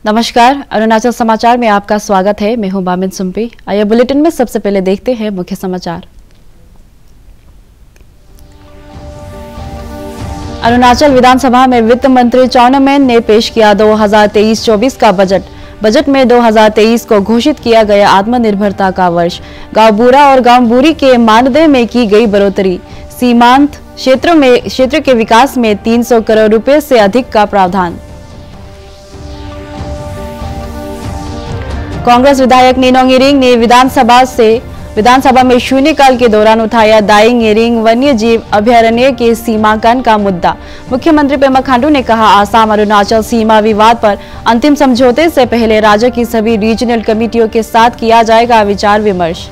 नमस्कार, अरुणाचल समाचार में आपका स्वागत है। मैं हूं बामिन सुम्पी। आइए बुलेटिन में सबसे पहले देखते हैं मुख्य समाचार। अरुणाचल विधानसभा में वित्त मंत्री चौनामेन ने पेश किया 2023-24 का बजट में 2023 को घोषित किया गया आत्मनिर्भरता का वर्ष। गांव बूढ़ा और गांव बूढ़ी के मानदेय में की गई बढ़ोतरी। सीमांत क्षेत्र के विकास में 300 करोड़ रुपए से अधिक का प्रावधान। कांग्रेस विधायक निनोंग इरिंग ने विधानसभा में शून्यकाल के दौरान उठाया दायिंग इरिंग वन्य जीव अभयारण्य के सीमांकन का मुद्दा। मुख्यमंत्री पेमा खांडू ने कहा, आसाम अरुणाचल सीमा विवाद पर अंतिम समझौते से पहले राज्य की सभी रीजनल कमेटियों के साथ किया जाएगा विचार विमर्श।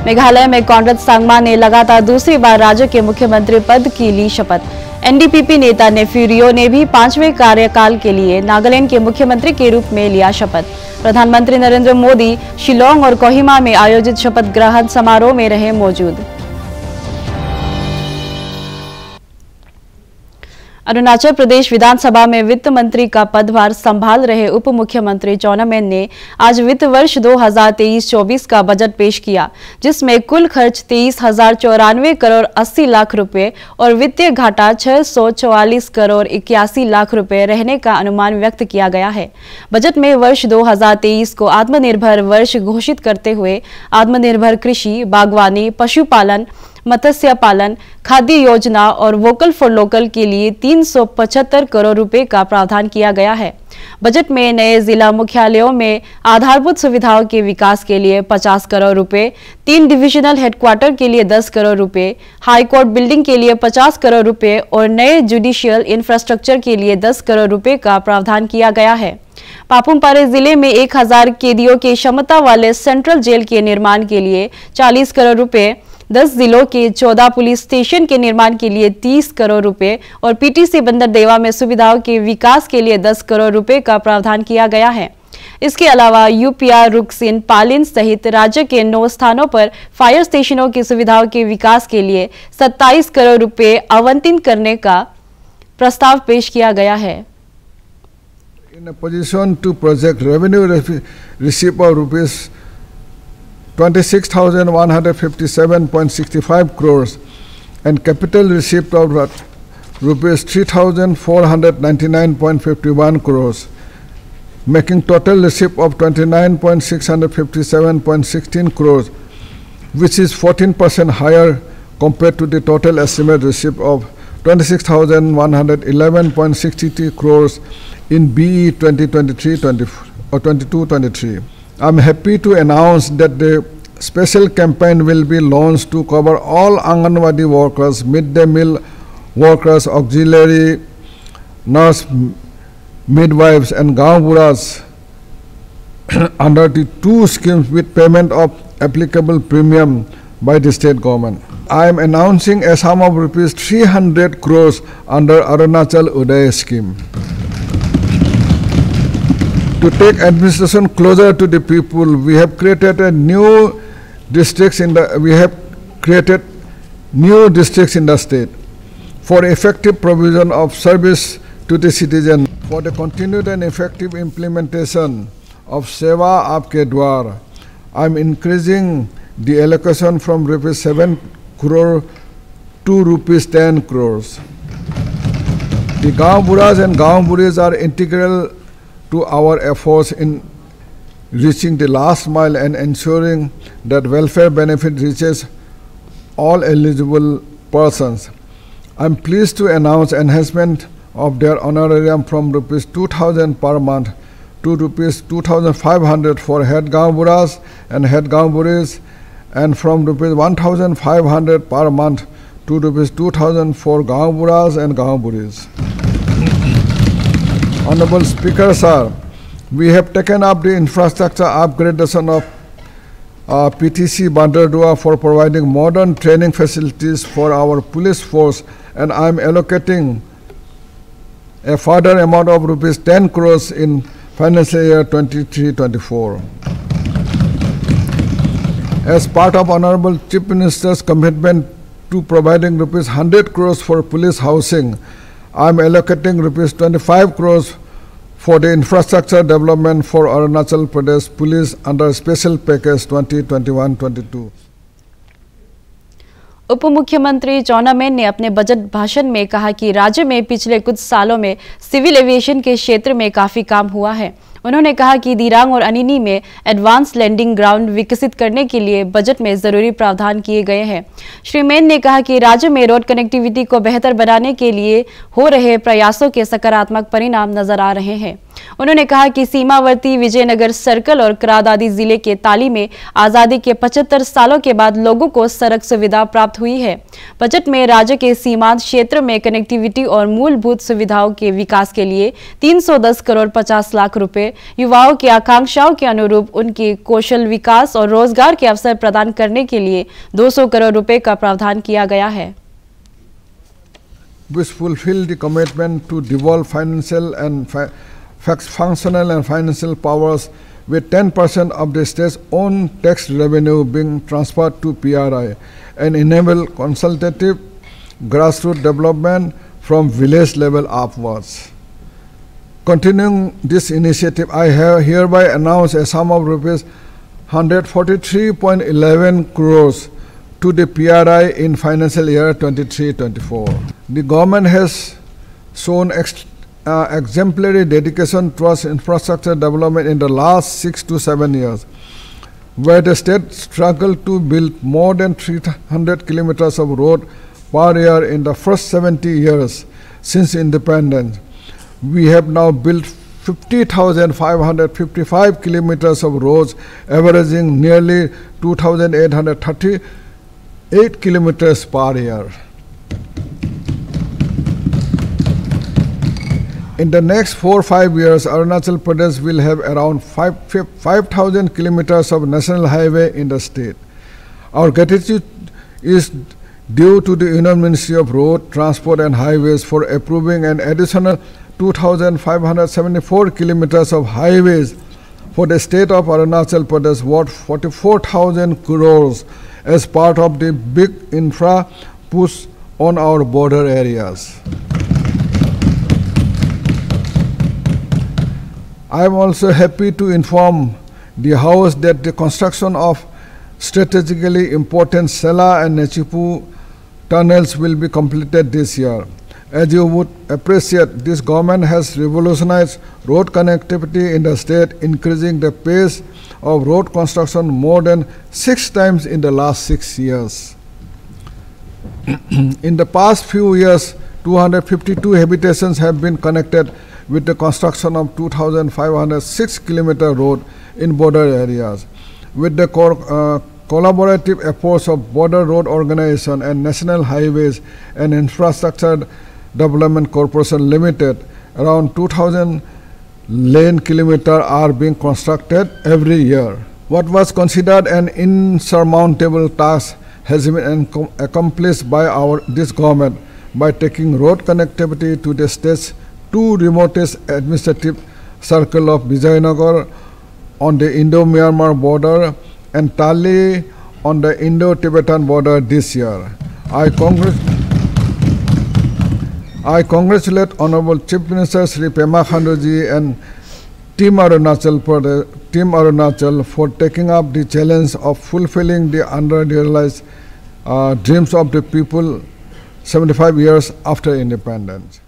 मेघालय में कॉनराड सांगमा ने लगातार दूसरी बार राज्य के मुख्यमंत्री पद की ली शपथ। एनडीपीपी नेता नेफ्यूरियो ने भी 5वें कार्यकाल के लिए नागालैंड के मुख्यमंत्री के रूप में लिया शपथ। प्रधानमंत्री नरेंद्र मोदी शिलोंग और कोहिमा में आयोजित शपथ ग्रहण समारोह में रहे मौजूद। अरुणाचल प्रदेश विधानसभा में वित्त मंत्री का पदभार संभाल रहे उप मुख्यमंत्री चौनामेन ने आज वित्त वर्ष 2023-24 का बजट पेश किया, जिसमें कुल खर्च 23,094 करोड़ 80 लाख रुपए और वित्तीय घाटा 644 करोड़ 81 लाख रुपए रहने का अनुमान व्यक्त किया गया है। बजट में वर्ष 2023 को आत्मनिर्भर वर्ष घोषित करते हुए आत्मनिर्भर कृषि, बागवानी, पशुपालन, मत्स्य पालन, खाद्य योजना और वोकल फॉर लोकल के लिए 375 करोड़ रुपए का प्रावधान किया गया है। बजट में नए जिला मुख्यालयों में आधारभूत सुविधाओं के विकास के लिए 50 करोड़ रुपए, 3 डिविजनल हेडक्वार्टर के लिए 10 करोड़ रुपए, हाई कोर्ट बिल्डिंग के लिए 50 करोड़ रुपए और नए जुडिशियल इंफ्रास्ट्रक्चर के लिए 10 करोड़ रुपए का प्रावधान किया गया है। पापुम-पारे जिले में 1000 कैदियों की क्षमता वाले सेंट्रल जेल के निर्माण के लिए 40 करोड़ रुपए, 10 जिलों के 14 पुलिस स्टेशन के निर्माण के लिए 30 करोड़ रुपए और पीटीसी बंदरदेवा में सुविधाओं के विकास के लिए 10 करोड़ रुपए का प्रावधान किया गया है। इसके अलावा यूपिया, रुकसिन, पालिन सहित राज्य के 9 स्थानों पर फायर स्टेशनों की सुविधाओं के विकास के लिए 27 करोड़ रुपए आवंटित करने का प्रस्ताव पेश किया गया है। In a position to project revenue receipt of rupees 26,157.65 crores and capital receipt of rupees 3,499.51 crores, making total receipt of 29,657.16 crores, which is 14% higher compared to the total estimate receipt of 26,111.63 crores in BE 2023-23. I'm happy to announce that the special campaign will be launched to cover all Anganwadi workers, midday meal workers, auxiliary nurse, midwives and Gaon Buras under the 2 schemes with payment of applicable premium by the state government. I am announcing a sum of rupees 300 crores under Arunachal Uday scheme. To take administration closer to the people, we have created new districts in the state for effective provision of service to the citizen. For the continued and effective implementation of Seva Aapke Dwar, I am increasing the allocation from rupees 7 crore to rupees 10 crores. The Gaon Buras and Gaon Buris are integral to our efforts in reaching the last mile and ensuring that welfare benefit reaches all eligible persons. I am pleased to announce enhancement of their honorarium from rupees 2,000 per month to rupees 2,500 for head Gaon Buras and head Gaon Buris, and from rupees 1,500 per month to rupees 2,000 for Gaon Buras and Gaon Buris. Honorable Speaker, sir, we have taken up the infrastructure upgradation of PTC Bandardua for providing modern training facilities for our police force, and I am allocating a further amount of rupees 10 crores in financial year 23-24. As part of Honorable Chief Minister's commitment to providing rupees 100 crores for police housing, I am allocating rupees 25 crores for the infrastructure development for Arunachal Pradesh Police under Special Package 2021-22. उप मुख्यमंत्री चौना main ने अपने budget भाषण में कहा कि राज्य में पिछले कुछ सालों में सिविल एविएशन के क्षेत्र में काफी काम हुआ है। उन्होंने कहा कि दिरांग और अनिनी में एडवांस लैंडिंग ग्राउंड विकसित करने के लिए बजट में जरूरी प्रावधान किए गए हैं। श्री मेन ने कहा कि राज्य में रोड कनेक्टिविटी को बेहतर बनाने के लिए हो रहे प्रयासों के सकारात्मक परिणाम नजर आ रहे हैं। उन्होंने कहा कि सीमावर्ती विजयनगर सर्कल और क्रादादी जिले के ताली में आजादी के 75 सालों के बाद लोगों को सड़क सुविधा प्राप्त हुई है। बजट में राज्य के सीमांत क्षेत्र में कनेक्टिविटी और मूलभूत सुविधाओं के विकास के लिए 310 करोड़ 50 लाख रुपए, युवाओं की आकांक्षाओं के अनुरूप उनके कौशल विकास और रोजगार के अवसर प्रदान करने के लिए 200 करोड़ रुपए का प्रावधान किया गया है। Which fulfill the commitment to devolve financial and functional and financial powers, with 10% of the state's own tax revenue being transferred to PRI, and enable consultative grassroots development from village level upwards. Continuing this initiative, I have hereby announced a sum of rupees 143.11 crores to the PRI in financial year 23-24. The government has shown exemplary dedication towards infrastructure development in the last 6 to 7 years, where the state struggled to build more than 300 kilometers of road per year in the first 70 years since independence. We have now built 50,555 kilometers of roads, averaging nearly 2,838 kilometers per year. In the next 4 or 5 years, Arunachal Pradesh will have around 5,000 kilometers of national highway in the state. Our gratitude is due to the Union Ministry of Road, Transport and Highways for approving an additional 2,574 kilometers of highways for the state of Arunachal Pradesh, worth 44,000 crores as part of the big infra push on our border areas. I am also happy to inform the House that the construction of strategically important Sela and Nechipu tunnels will be completed this year. As you would appreciate, this government has revolutionized road connectivity in the state, increasing the pace of road construction more than 6 times in the last 6 years. In the past few years, 252 habitations have been connected with the construction of 2,506 kilometer road in border areas. With the collaborative efforts of Border Road Organization and National Highways and Infrastructure Development Corporation Limited, around 2,000 lane kilometers are being constructed every year. What was considered an insurmountable task has been accomplished by this government by taking road connectivity to the state's 2 remotest administrative circle of Vijayanagar on the Indo-Myanmar border and Tali on the Indo-Tibetan border this year. I congratulate Honorable Chief Minister Sri Pema Khandu ji and Team Arunachal for taking up the challenge of fulfilling the under-realized dreams of the people 75 years after independence.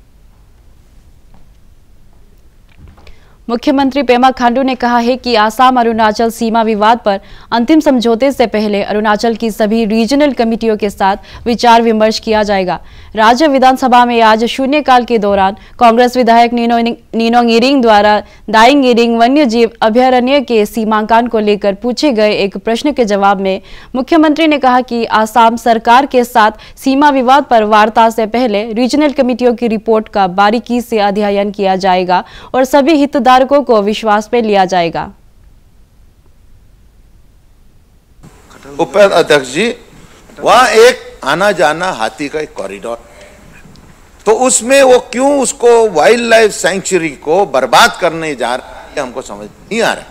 मुख्यमंत्री पेमा खांडू ने कहा है कि आसाम अरुणाचल सीमा विवाद पर अंतिम समझौते से पहले अरुणाचल की सभी रीजनल कमेटियों के साथ विचार विमर्श किया जाएगा। राज्य विधानसभा में आज शून्यकाल के दौरान कांग्रेस विधायक निनोंग इरिंग द्वारा दाइंग इरिंग वन्य जीव अभयारण्य के सीमांकन को लेकर पूछे गए एक प्रश्न के जवाब में मुख्यमंत्री ने कहा कि आसाम सरकार के साथ सीमा विवाद पर वार्ता से पहले रीजनल कमेटियों की रिपोर्ट का बारीकी से अध्ययन किया जाएगा और सभी हितधारकों को विश्वास में लिया जाएगा। उपाध्यक्ष जी, वहाँ एक आना जाना हाथी का एक कॉरिडोर, तो उसमें वो क्यों उसको वाइल्ड लाइफ सैंक्चुरी को बर्बाद करने जा रहे हैं, हमको समझ नहीं आ रहा।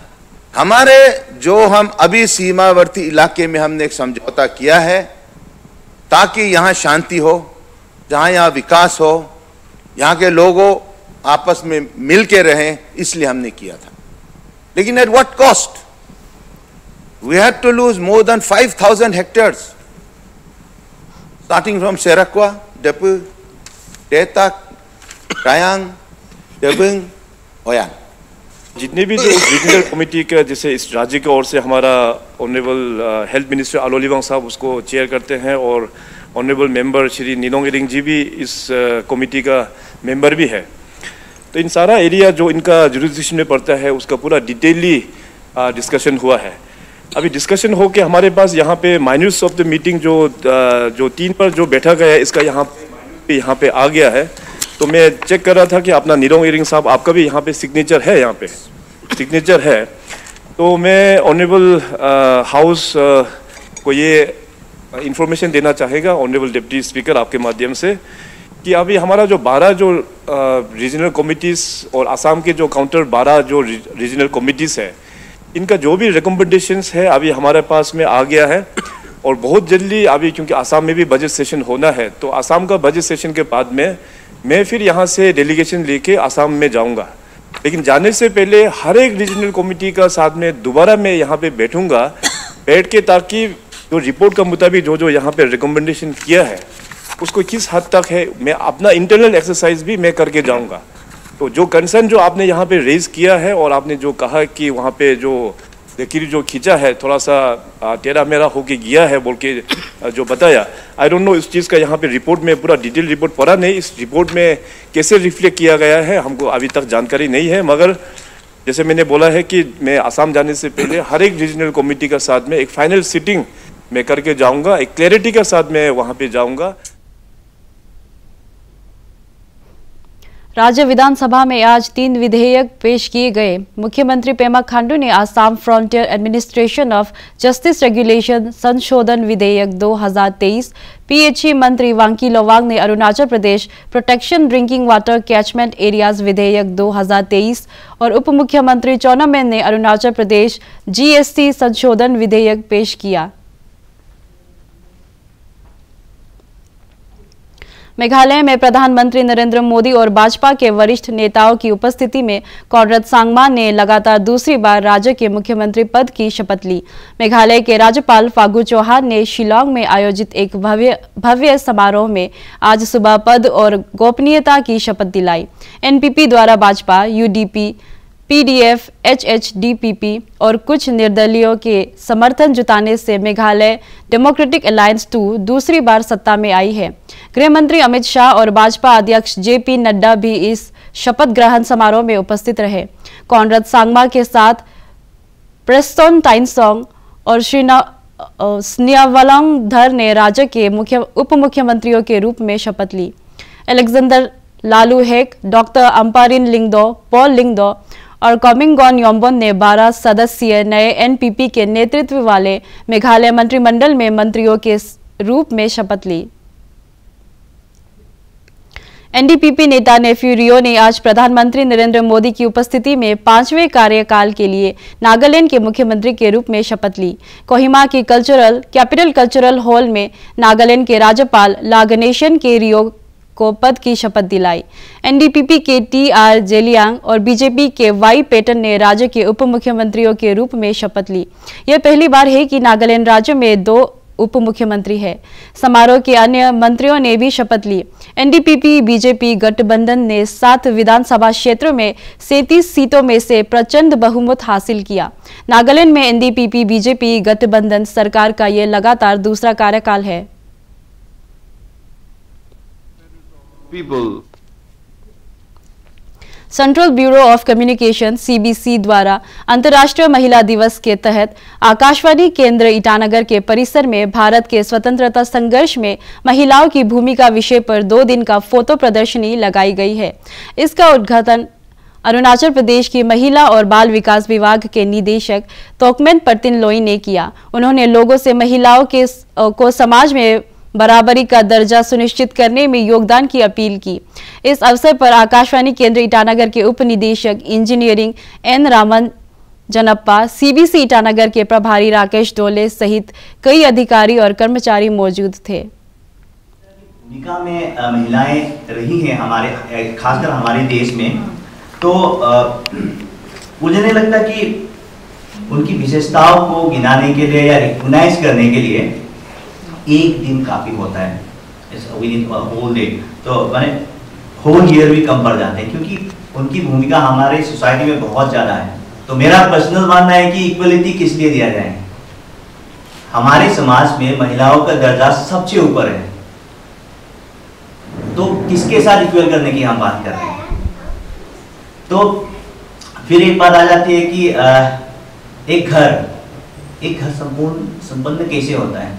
हमारे जो हम अभी सीमावर्ती इलाके में हमने एक समझौता किया है ताकि यहाँ शांति हो, जहाँ यहाँ विकास हो, यहाँ के लोगों आपस में मिल के रहें, इसलिए हमने किया था। लेकिन at what cost? We had to lose more than 5,000 hectares starting from Serkwa, Depu, Detak, Kayang, Debung, Oyan. जितने भी जो रीजनल कमेटी का, जैसे इस राज्य की ओर से हमारा honourable health minister Alo Libang साहब उसको चेयर करते हैं, और ऑनरेबल मेंबर श्री निनोंग इरिंग जी भी इस कमेटी का मेंबर भी है। तो इन सारा एरिया जो इनका जुरिसडिक्शन में पड़ता है उसका पूरा डिटेली डिस्कशन हुआ है। अभी डिस्कशन हो के हमारे पास यहाँ पे माइनट्स ऑफ द मीटिंग जो 3 पर जो बैठा गया है, इसका यहाँ पे आ गया है। तो मैं चेक कर रहा था कि अपना निनोंग इरिंग साहब आपका भी यहाँ पे सिग्नेचर है, यहाँ पे सिग्नेचर है। तो मैं ऑनरेबल हाउस को ये इंफॉर्मेशन देना चाहेगा, ऑनरेबल डिप्टी स्पीकर आपके माध्यम से, कि अभी हमारा जो 12 जो रीजनल कमिटीज़ और आसाम के जो काउंटर 12 जो रीजनल कमिटीज़ है, इनका जो भी रिकमेंडेशंस है अभी हमारे पास में आ गया है। और बहुत जल्दी अभी, क्योंकि आसाम में भी बजट सेशन होना है, तो आसाम का बजट सेशन के बाद में मैं फिर यहाँ से डेलीगेशन लेके आसाम में जाऊँगा। लेकिन जाने से पहले हर एक रीजनल कमेटी का साथ में दोबारा मैं यहाँ पे बैठूँगा, बैठ के, ताकि जो रिपोर्ट का मुताबिक जो यहाँ पे रिकमेंडेशन किया है उसको किस हद तक है, मैं अपना इंटरनल एक्सरसाइज भी मैं करके जाऊँगा। तो जो कंसर्न जो आपने यहाँ पे रेज किया है, और आपने जो कहा कि वहाँ पे जो लकीर जो खींचा है थोड़ा सा टेढ़ा मेढ़ा होके गया है बोल के जो बताया, आई डोंट नो इस चीज़ का यहाँ पे रिपोर्ट में पूरा डिटेल रिपोर्ट पढ़ा नहीं, इस रिपोर्ट में कैसे रिफ्लेक्ट किया गया है हमको अभी तक जानकारी नहीं है। मगर जैसे मैंने बोला है कि मैं आसाम जाने से पहले हर एक रीजनल कमेटी का साथ में एक फाइनल सिटिंग मैं करके जाऊँगा, एक क्लैरिटी के साथ मैं वहाँ पर जाऊँगा। राज्य विधानसभा में आज 3 विधेयक पेश किए गए। मुख्यमंत्री पेमा खांडू ने Assam frontier administration of justice regulation संशोधन विधेयक 2023, पीएचई मंत्री वांकी लोवांग ने Arunachal Pradesh protection drinking water catchment areas विधेयक 2023 और उप मुख्यमंत्री चौना मेन ने अरुणाचल प्रदेश जीएसटी संशोधन विधेयक पेश किया। मेघालय में प्रधानमंत्री नरेंद्र मोदी और भाजपा के वरिष्ठ नेताओं की उपस्थिति में कॉनराड सांगमा ने लगातार दूसरी बार राज्य के मुख्यमंत्री पद की शपथ ली। मेघालय के राज्यपाल फागू चौहान ने शिलांग में आयोजित एक भव्य समारोह में आज सुबह पद और गोपनीयता की शपथ दिलाई। एनपीपी द्वारा भाजपा, यूडीपी, पीडीएफ, एचएचडीपीपी और कुछ निर्दलीयों के समर्थन जुटाने से मेघालय डेमोक्रेटिक अलायंस 2 दूसरी बार सत्ता में आई है। गृह मंत्री अमित शाह और भाजपा अध्यक्ष जेपी नड्डा भी इस शपथ ग्रहण समारोह में उपस्थित रहे। कॉनराड सांगमा के साथ प्रेस्टोन टाइनसोंग और स्नियावलंग धर ने राज्य के उप मुख्यमंत्रियों के रूप में शपथ ली। अलेक्जेंडर लालू हेक, डॉक्टर अम्पारिन लिंगदो, पॉल लिंगदो और कॉमिंगॉन योम्बोन ने 12 सदस्यीय नए एनपीपी के नेतृत्व वाले मेघालय मंत्रिमंडल में मंत्रियों के रूप में शपथ ली। एनडीपीपी नेता नेफ्यू रियो ने आज प्रधानमंत्री नरेंद्र मोदी की उपस्थिति में 5वें कार्यकाल के लिए नागालैंड के मुख्यमंत्री के रूप में शपथ ली। कोहिमा की कैपिटल कल्चरल हॉल में नागालैंड के राज्यपाल ला गणेशन के रियो को पद की शपथ दिलाई। एनडीपीपी के टीआर जेलियांग और बीजेपी के वाई पेटन ने राज्य के उप मुख्यमंत्रियों के रूप में शपथ ली। यह पहली बार है कि नागालैंड राज्य में 2 उप मुख्यमंत्री है। समारोह के अन्य मंत्रियों ने भी शपथ ली। एनडीपीपी बीजेपी गठबंधन ने 7 विधानसभा क्षेत्रों में 37 सीटों में से प्रचंड बहुमत हासिल किया। नागालैंड में एनडीपीपी बीजेपी गठबंधन सरकार का यह लगातार दूसरा कार्यकाल है। Central bureau of communication CBC द्वारा अंतर्राष्ट्रीय महिला दिवस के तहत आकाशवाणी केंद्र ईटानगर के परिसर में भारत के स्वतंत्रता संघर्ष में महिलाओं की भूमिका विषय पर 2 दिन का फोटो प्रदर्शनी लगाई गई है। इसका उद्घाटन अरुणाचल प्रदेश की महिला और बाल विकास विभाग के निदेशक तोकमेन पर्तिन लोई ने किया। उन्होंने लोगों से महिलाओं को समाज में बराबरी का दर्जा सुनिश्चित करने में योगदान की अपील की। इस अवसर पर आकाशवाणी केंद्र ईटानगर के उप निदेशक engineering N Raman Janappa, CBC Itanagar के प्रभारी राकेश डोले सहित कई अधिकारी और कर्मचारी मौजूद थे। भूमिका में महिलाएं रही हैं हमारे, खासकर हमारे देश में, तो मुझे नहीं लगता कि उनकी विशेषताओं को गिनाने के लिए या रिकॉग्नाइज करने के लिए एक दिन काफ़ी होता है, होल डे, तो मैंने होल ईयर भी कम पड़ जाते हैं, क्योंकि उनकी भूमिका हमारे सोसाइटी में बहुत ज़्यादा है। तो मेरा पर्सनल मानना है कि इक्वलिटी किस लिए दिया जाए। हमारे समाज में महिलाओं का दर्जा सबसे ऊपर है, तो किसके साथ इक्वल करने की हम बात कर रहे हैं। तो फिर एक बात आ जाती है कि एक घर संपन्न कैसे होता है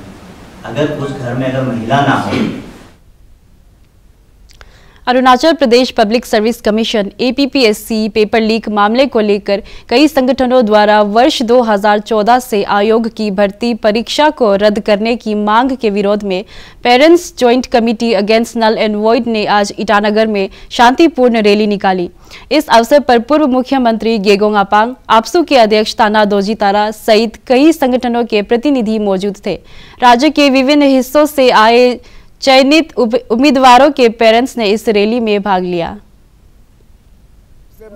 अगर उस घर में अगर महिला ना हो। Arunachal Pradesh public service commission APPSC paper leak मामले को लेकर कई संगठनों द्वारा वर्ष 2014 से आयोग की भर्ती परीक्षा को रद्द करने की मांग के विरोध में parents joint committee against null and void ने आज ईटानगर में शांतिपूर्ण रैली निकाली। इस अवसर पर पूर्व मुख्यमंत्री गेगोंग अपांग, आपसू के अध्यक्ष ताना दोरजी तारा सहित कई संगठनों के प्रतिनिधि मौजूद थे। राज्य के विभिन्न हिस्सों से आए चयनित उम्मीदवारों के पेरेंट्स ने इस रैली में भाग लिया।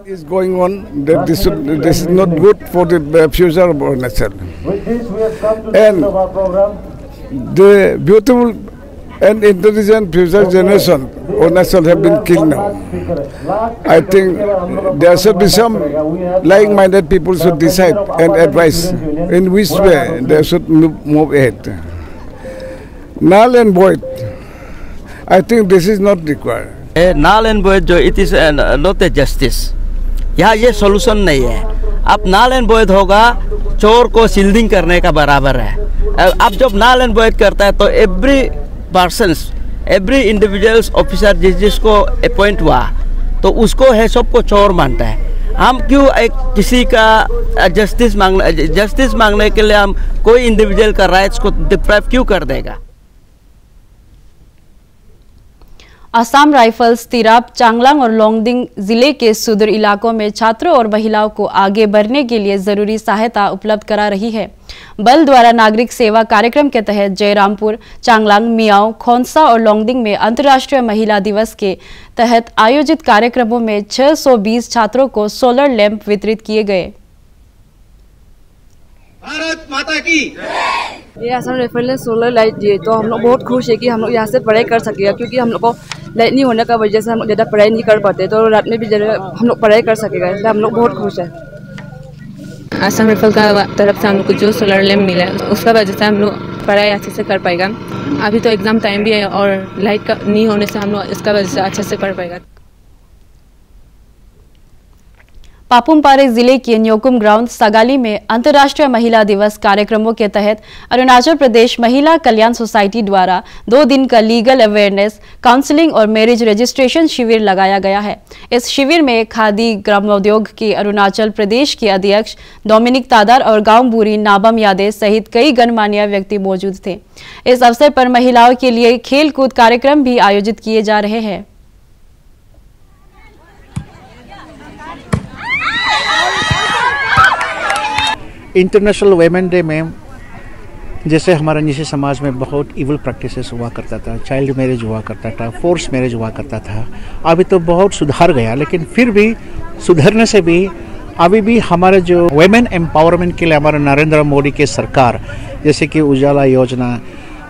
Is going on that this is not good for the future of Arunachal. And the beautiful and intelligent future generation of Arunachal have been killed now. I think there should be some like-minded people should decide and advise in which way they should move ahead. Null and void, I think this is not required. Null and void जो it is not a justice. यहाँ ये solution नहीं है। अब null and void होगा चोर को shielding करने का बराबर है। अब जब null and void करता है तो एवरी इंडिविजुअल्स ऑफिसर जिसको अपॉइंट हुआ तो उसको है सबको चोर मानता है। हम क्यों किसी का जस्टिस मांगने के लिए हम कोई इंडिविजुअल का राइट्स को डिप्राइव क्यों कर देगा। आसाम राइफल्स तिराप, चांगलांग और लोंगडिंग जिले के सुदूर इलाकों में छात्रों और महिलाओं को आगे बढ़ने के लिए जरूरी सहायता उपलब्ध करा रही है। बल द्वारा नागरिक सेवा कार्यक्रम के तहत जयरामपुर, चांगलांग, मियाओ, खोंसा और लोंगडिंग में अंतर्राष्ट्रीय महिला दिवस के तहत आयोजित कार्यक्रमों में 620 छात्रों को सोलर लैंप वितरित किए गए। भारत माता की ये आसाम राइफल ने सोलर लाइट दिए तो हम लोग बहुत खुश है कि हम लोग यहाँ से पढ़ाई कर सकेगा, क्योंकि हम लोग को लाइट नहीं होने का वजह से हम लोग ज़्यादा पढ़ाई नहीं कर पाते, तो रात में भी हम लोग पढ़ाई कर सकेगा, इसलिए हम लोग बहुत खुश है। आसाम राइफल का तरफ से हम लोग को जो सोलर लैम्प मिला है उसका वजह से हम लोग पढ़ाई अच्छे से कर पाएगा। अभी तो एग्ज़ाम टाइम भी है और लाइट का नहीं होने से हम लोग इसका वजह से अच्छे से पढ़ पाएगा। पापुम-पारे जिले के न्योकुम ग्राउंड सगाली में अंतर्राष्ट्रीय महिला दिवस कार्यक्रमों के तहत अरुणाचल प्रदेश महिला कल्याण सोसाइटी द्वारा 2 दिन का लीगल अवेयरनेस, काउंसलिंग और मैरिज रजिस्ट्रेशन शिविर लगाया गया है। इस शिविर में खादी ग्रामोद्योग के अरुणाचल प्रदेश के अध्यक्ष डोमिनिक तादर और गांव बुरी नाबम यादे सहित कई गणमान्य व्यक्ति मौजूद थे। इस अवसर पर महिलाओं के लिए खेल कूद कार्यक्रम भी आयोजित किए जा रहे हैं। इंटरनेशनल वेमेन डे में जैसे हमारा निजी समाज में बहुत इवल प्रैक्टिसेस हुआ करता था, चाइल्ड मैरिज हुआ करता था, फोर्स मैरिज हुआ करता था। अभी तो बहुत सुधार गया, लेकिन फिर भी सुधरने से भी अभी भी हमारे जो वेमेन एम्पावरमेंट के लिए हमारे नरेंद्र मोदी के सरकार, जैसे कि उजाला योजना,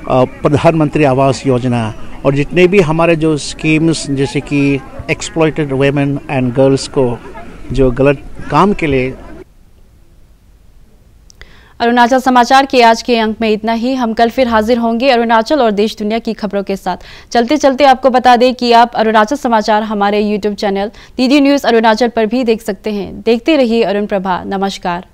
प्रधानमंत्री आवास योजना और जितने भी हमारे जो स्कीम्स जैसे कि एक्सप्लॉइटेड वेमेन एंड गर्ल्स को जो गलत काम के लिए। अरुणाचल समाचार के आज के अंक में इतना ही। हम कल फिर हाजिर होंगे अरुणाचल और देश दुनिया की खबरों के साथ। चलते चलते आपको बता दें कि आप अरुणाचल समाचार हमारे YouTube channel DD news Arunachal पर भी देख सकते हैं। देखते रहिए अरुण प्रभा। नमस्कार।